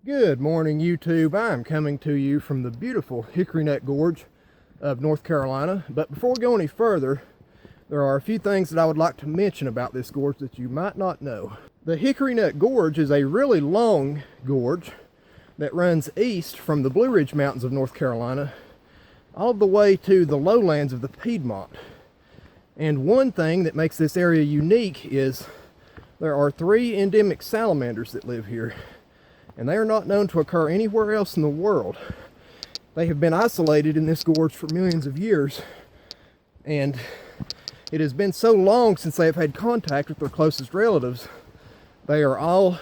Good morning, YouTube. I'm coming to you from the beautiful Hickory Nut Gorge of North Carolina. But before we go any further, there are a few things that I would like to mention about this gorge that you might not know. The Hickory Nut Gorge is a really long gorge that runs east from the Blue Ridge Mountains of North Carolina all the way to the lowlands of the Piedmont. And one thing that makes this area unique is there are 3 endemic salamanders that live here, and they are not known to occur anywhere else in the world. They have been isolated in this gorge for millions of years, and it has been so long since they have had contact with their closest relatives, they are all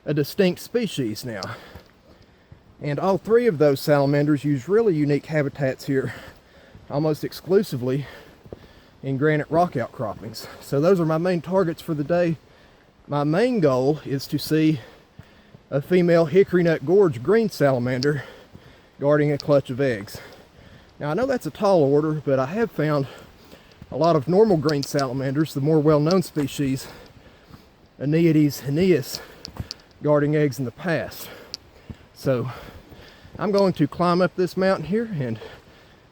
a distinct species now. And all 3 of those salamanders use really unique habitats here, almost exclusively in granite rock outcroppings. So those are my main targets for the day. My main goal is to see a female Hickory Nut Gorge green salamander guarding a clutch of eggs. Now I know that's a tall order, but I have found a lot of normal green salamanders, the more well-known species, Aeneades aeneas, guarding eggs in the past. So I'm going to climb up this mountain here and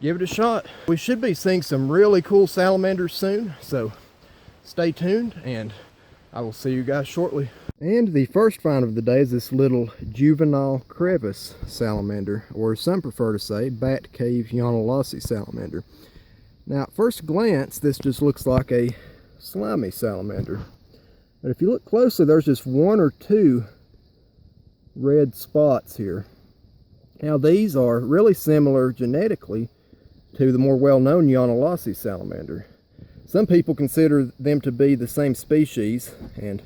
give it a shot. We should be seeing some really cool salamanders soon, so stay tuned and I will see you guys shortly. And the first find of the day is this little juvenile crevice salamander, or some prefer to say bat cave Yonahlossee salamander. Now at first glance this just looks like a slimy salamander, but if you look closely there's just 1 or 2 red spots here. Now these are really similar genetically to the more well-known Yonahlossee salamander. Some people consider them to be the same species, and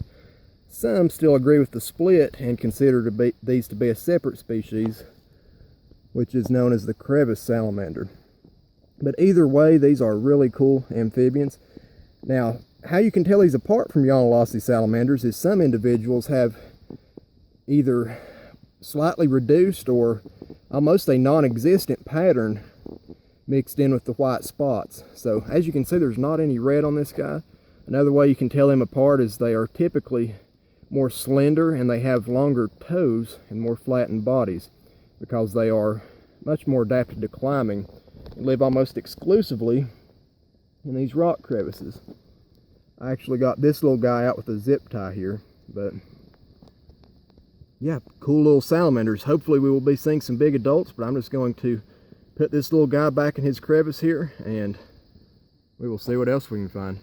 some still agree with the split and consider these to be a separate species, which is known as the Crevice salamander. But either way, these are really cool amphibians. Now, how you can tell these apart from Yonahlossee salamanders is some individuals have either slightly reduced or almost a non-existent pattern mixed in with the white spots. So as you can see, there's not any red on this guy. Another way you can tell them apart is they are typically more slender and they have longer toes and more flattened bodies because they are much more adapted to climbing and live almost exclusively in these rock crevices. I actually got this little guy out with a zip tie here, but yeah, cool little salamanders. Hopefully we will be seeing some big adults, but I'm just going to put this little guy back in his crevice here and we will see what else we can find.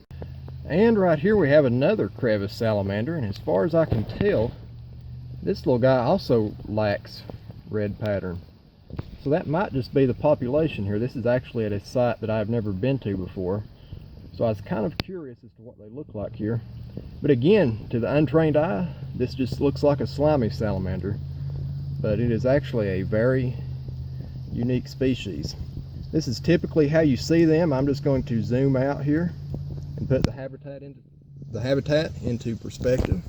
And right here we have another crevice salamander, and as far as I can tell, this little guy also lacks red pattern. So that might just be the population here. This is actually at a site that I've never been to before, so I was kind of curious as to what they look like here. But again, to the untrained eye, this just looks like a slimy salamander, but it is actually a very unique species. This is typically how you see them. I'm just going to zoom out here and put the habitat into perspective.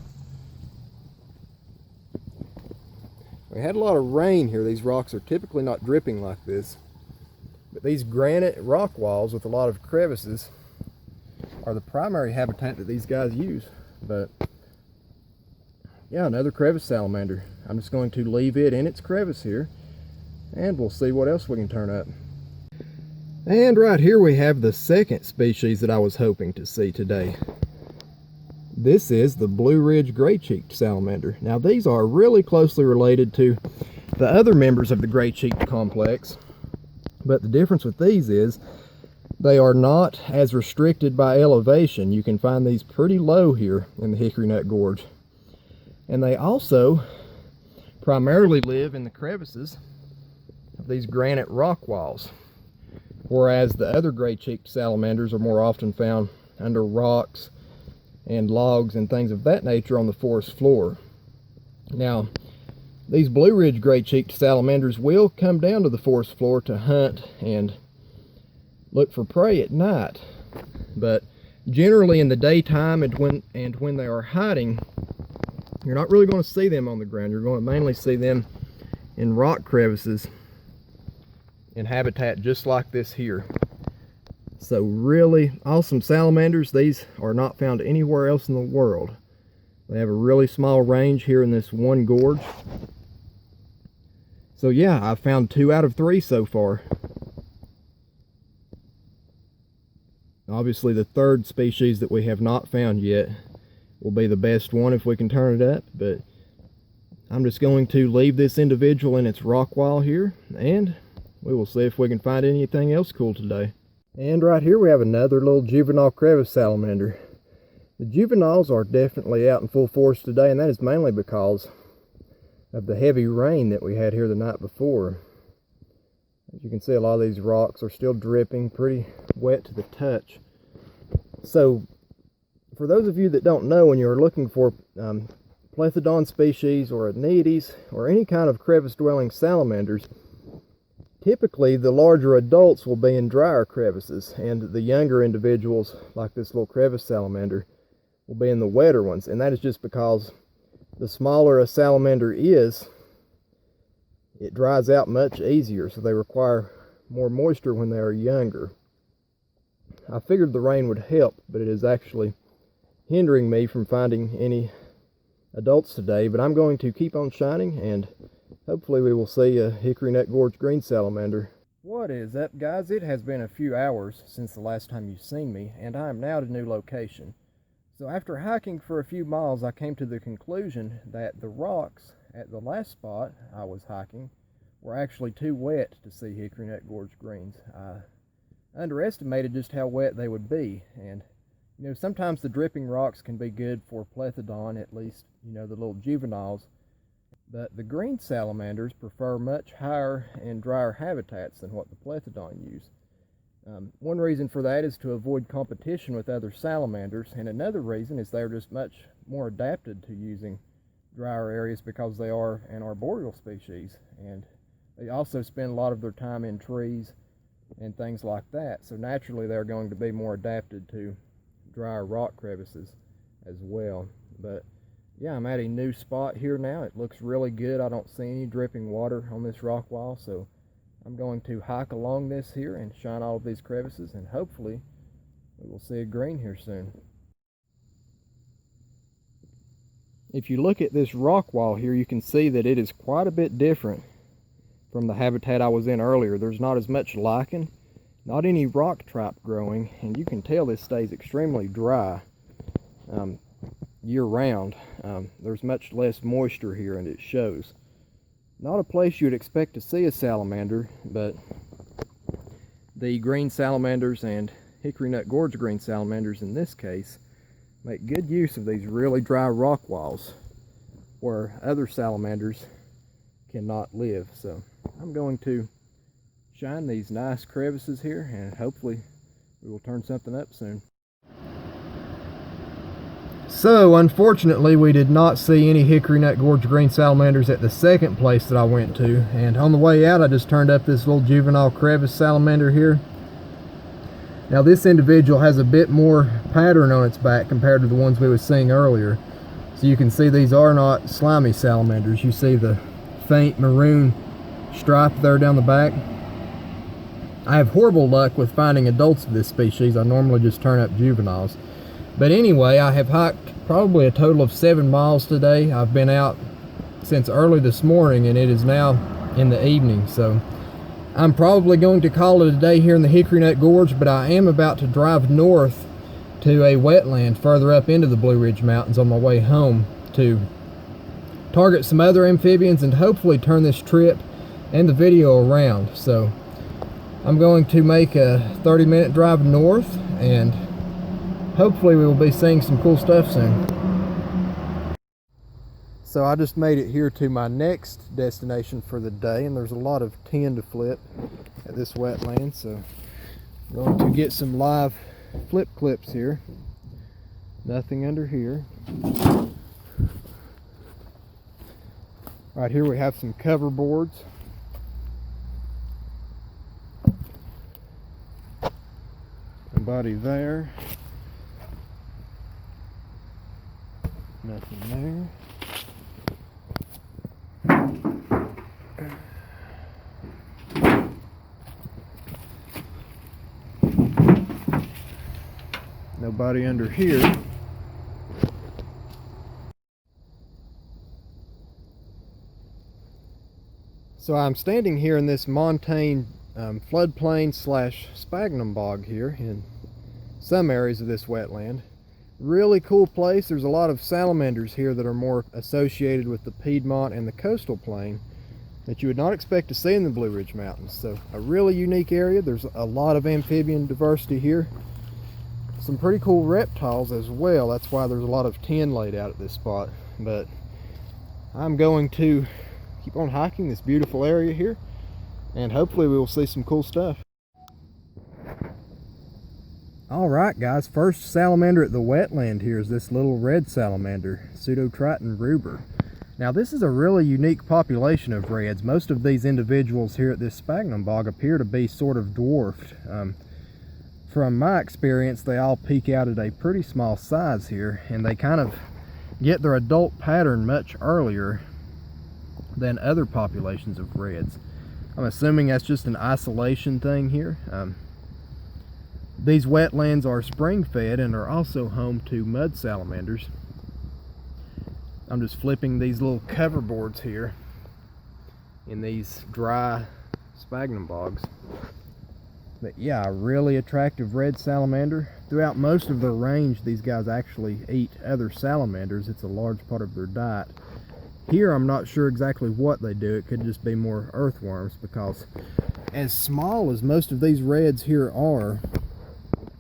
We had a lot of rain here. These rocks are typically not dripping like this, but these granite rock walls with a lot of crevices are the primary habitat that these guys use. But yeah, another crevice salamander. I'm just going to leave it in its crevice here and we'll see what else we can turn up. And right here we have the second species that I was hoping to see today. This is the Blue Ridge Gray-cheeked salamander. Now these are really closely related to the other members of the gray-cheeked complex, but the difference with these is they are not as restricted by elevation. You can find these pretty low here in the Hickory Nut Gorge. And they also primarily live in the crevices of these granite rock walls, whereas the other gray-cheeked salamanders are more often found under rocks and logs and things of that nature on the forest floor. Now, these Blue Ridge gray-cheeked salamanders will come down to the forest floor to hunt and look for prey at night, but generally in the daytime and when they are hiding, you're not really going to see them on the ground. You're going to mainly see them in rock crevices in habitat just like this here. So really awesome salamanders. These are not found anywhere else in the world. They have a really small range here in this one gorge. So yeah, I've found 2 out of 3 so far. Obviously the third species that we have not found yet will be the best one if we can turn it up, but I'm just going to leave this individual in its rock wall here, and we will see if we can find anything else cool today. And right here we have another little juvenile crevice salamander. The juveniles are definitely out in full force today, and that is mainly because of the heavy rain that we had here the night before. As you can see, a lot of these rocks are still dripping, pretty wet to the touch. So, for those of you that don't know, when you're looking for Plethodon species or Anetes or any kind of crevice-dwelling salamanders, typically the larger adults will be in drier crevices, and the younger individuals, like this little crevice salamander, will be in the wetter ones. And that is just because the smaller a salamander is, it dries out much easier, so they require more moisture when they are younger. I figured the rain would help, but it is actually hindering me from finding any adults today. But I'm going to keep on shining, and hopefully we will see a Hickory Nut Gorge green salamander. What is up, guys? It has been a few hours since the last time you've seen me, and I am now at a new location. So after hiking for a few miles, I came to the conclusion that the rocks at the last spot I was hiking were actually too wet to see Hickory Nut Gorge greens. I underestimated just how wet they would be, and you know, sometimes the dripping rocks can be good for Plethodon, at least, you know, the little juveniles, but the green salamanders prefer much higher and drier habitats than what the Plethodon use. One reason for that is to avoid competition with other salamanders, and another reason is they're just much more adapted to using drier areas because they are an arboreal species, and they also spend a lot of their time in trees and things like that, so naturally they're going to be more adapted to drier rock crevices as well. But yeah, I'm at a new spot here now. It looks really good. I don't see any dripping water on this rock wall, so I'm going to hike along this here and shine all of these crevices, and hopefully we will see a green here soon. If you look at this rock wall here, you can see that it is quite a bit different from the habitat I was in earlier. There's not as much lichen, not any rock tripe growing, and you can tell this stays extremely dry year-round. There's much less moisture here, and it shows. Not a place you'd expect to see a salamander, but the green salamanders and Hickory Nut Gorge green salamanders in this case make good use of these really dry rock walls where other salamanders cannot live. So I'm going to shine these nice crevices here, and hopefully we will turn something up soon. So unfortunately we did not see any Hickory Nut Gorge green salamanders at the second place that I went to, and on the way out I just turned up this little juvenile crevice salamander here. Now this individual has a bit more pattern on its back compared to the ones we were seeing earlier. So you can see these are not slimy salamanders. You see the faint maroon stripe there down the back. I have horrible luck with finding adults of this species. I normally just turn up juveniles. But anyway, I have hiked probably a total of 7 miles today. I've been out since early this morning, and it is now in the evening. So I'm probably going to call it a day here in the Hickory Nut Gorge, but I am about to drive north to a wetland further up into the Blue Ridge Mountains on my way home to target some other amphibians and hopefully turn this trip and the video around. So I'm going to make a 30-minute drive north, and hopefully we will be seeing some cool stuff soon. So I just made it here to my next destination for the day, and there's a lot of tin to flip at this wetland, so I'm going to get some live flip clips here. Nothing under here. Right here we have some cover boards. Somebody there. Nothing there. Nobody under here. So I'm standing here in this montane floodplain slash sphagnum bog here in some areas of this wetland. Really cool place. There's a lot of salamanders here that are more associated with the Piedmont and the coastal plain that you would not expect to see in the Blue Ridge Mountains. So a really unique area. There's a lot of amphibian diversity here. Some pretty cool reptiles as well. That's why there's a lot of tin laid out at this spot. But I'm going to keep on hiking this beautiful area here, and hopefully we will see some cool stuff. Alright guys, first salamander at the wetland here is this little red salamander, Pseudotriton ruber. Now this is a really unique population of reds. Most of these individuals here at this sphagnum bog appear to be sort of dwarfed. From my experience, they all peak out at a pretty small size here, and they kind of get their adult pattern much earlier than other populations of reds. I'm assuming that's just an isolation thing here. These wetlands are spring fed and are also home to mud salamanders. I'm just flipping these little cover boards here in these dry sphagnum bogs. But yeah, a really attractive red salamander. Throughout most of their range, these guys actually eat other salamanders. It's a large part of their diet. Here I'm not sure exactly what they do. It could just be more earthworms, because as small as most of these reds here are,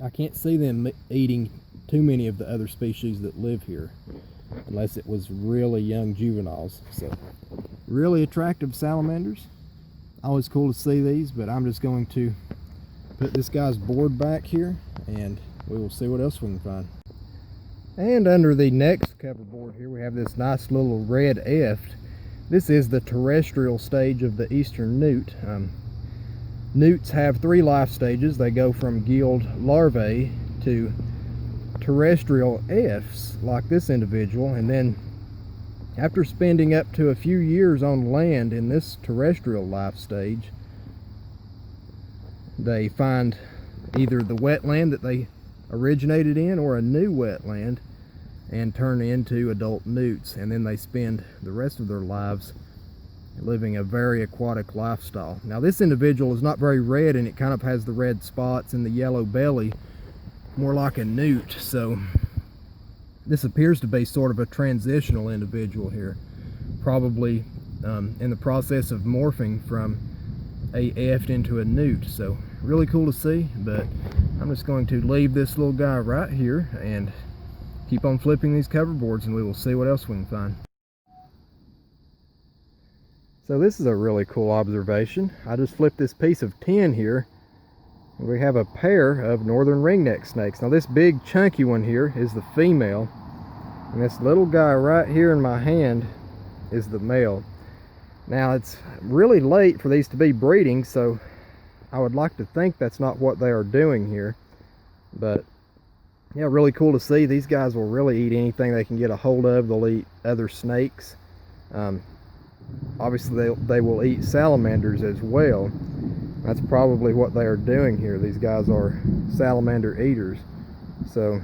I can't see them eating too many of the other species that live here, unless it was really young juveniles. So really attractive salamanders. Always cool to see these, but I'm just going to put this guy's board back here and we will see what else we can find. And under the next cover board here we have this nice little red eft. This is the terrestrial stage of the eastern newt. Newts have 3 life stages. They go from gilled larvae to terrestrial efts like this individual, and then after spending up to a few years on land in this terrestrial life stage, they find either the wetland that they originated in or a new wetland and turn into adult newts, and then they spend the rest of their lives living a very aquatic lifestyle. Now this individual is not very red, and it kind of has the red spots and the yellow belly, more like a newt. So this appears to be sort of a transitional individual here, probably in the process of morphing from a eft into a newt. So really cool to see, but I'm just going to leave this little guy right here and keep on flipping these cover boards, and we will see what else we can find. So this is a really cool observation. I just flipped this piece of tin here, and we have a pair of northern ringneck snakes. Now this big chunky one here is the female, and this little guy right here in my hand is the male. Now it's really late for these to be breeding, so I would like to think that's not what they are doing here. But yeah, really cool to see. These guys will really eat anything they can get a hold of. They'll eat other snakes. Obviously they will eat salamanders as well. That's probably what they are doing here. These guys are salamander eaters. So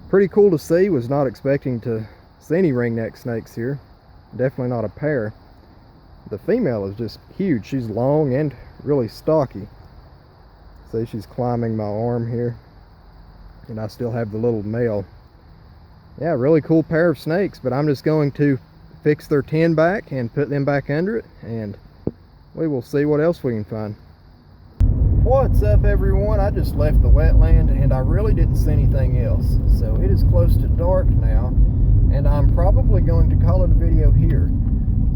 pretty cool to see. Was not expecting to see any ringneck snakes here. Definitely not a pair. The female is just huge. She's long and really stocky. See, she's climbing my arm here, and I still have the little male. Yeah, really cool pair of snakes, but I'm just going to fix their tin back and put them back under it, and we will see what else we can find. What's up everyone? I just left the wetland and I really didn't see anything else. So it is close to dark now, and I'm probably going to call it a video here.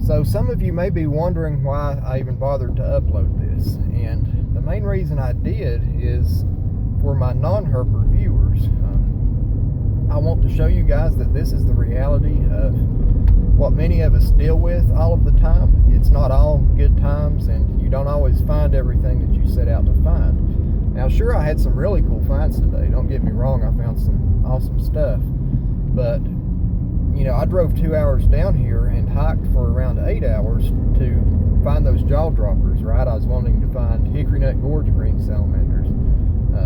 So some of you may be wondering why I even bothered to upload this, and the main reason I did is for my non-herper viewers. I want to show you guys that this is the reality of what many of us deal with all of the time. It's not all good times, and you don't always find everything that you set out to find. Now sure, I had some really cool finds today, don't get me wrong. I found some awesome stuff, but you know, I drove 2 hours down here and hiked for around 8 hours to find those jaw droppers, right? I was wanting to find Hickory Nut Gorge green salamanders,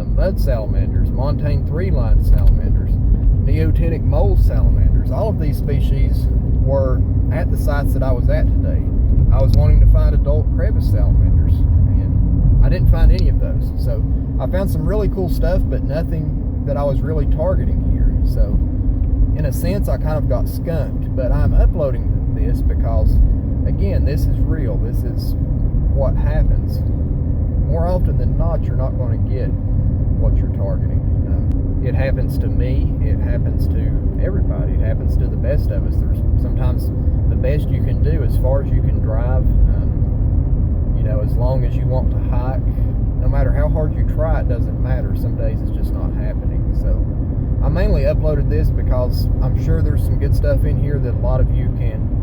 mud salamanders, montane 3-line salamanders, neotenic mole salamanders. All of these species were at the sites that I was at today. I was wanting to find adult crevice salamanders, and I didn't find any of those. So I found some really cool stuff, but nothing that I was really targeting here. So in a sense, I kind of got skunked, but I'm uploading this because, again, this is real. This is what happens. More often than not, you're not going to get what you're targeting. It happens to me. It happens to everybody. It happens to the best of us. There's sometimes the best you can do as far as you can drive, you know, as long as you want to hike. No matter how hard you try, it doesn't matter. Some days it's just not happening. So I mainly uploaded this because I'm sure there's some good stuff in here that a lot of you can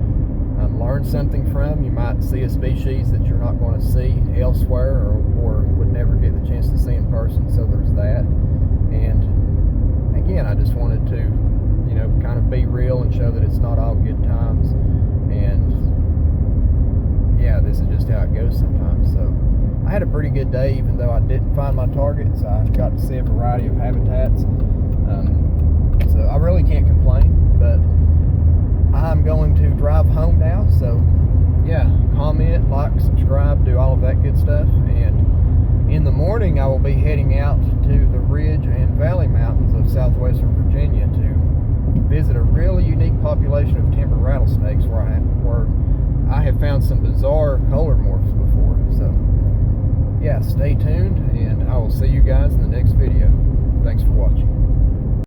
learn something from. You might see a species that you're not going to see elsewhere, or would never get the chance to see in person. So there's that. And again, I just wanted to, you know, kind of be real and show that it's not all good times. And yeah, this is just how it goes sometimes. So I had a pretty good day, even though I didn't find my targets. I got to see a variety of habitats. So I really can't complain, but I'm going to drive home now. So yeah, comment, like, subscribe, do all of that good stuff. And in the morning, I will be heading out to the Ridge and Valley Mountains of southwestern Virginia to visit a really unique population of timber rattlesnakes where I have found some bizarre color morphs before. So yeah, stay tuned, and I will see you guys in the next video. Thanks for watching.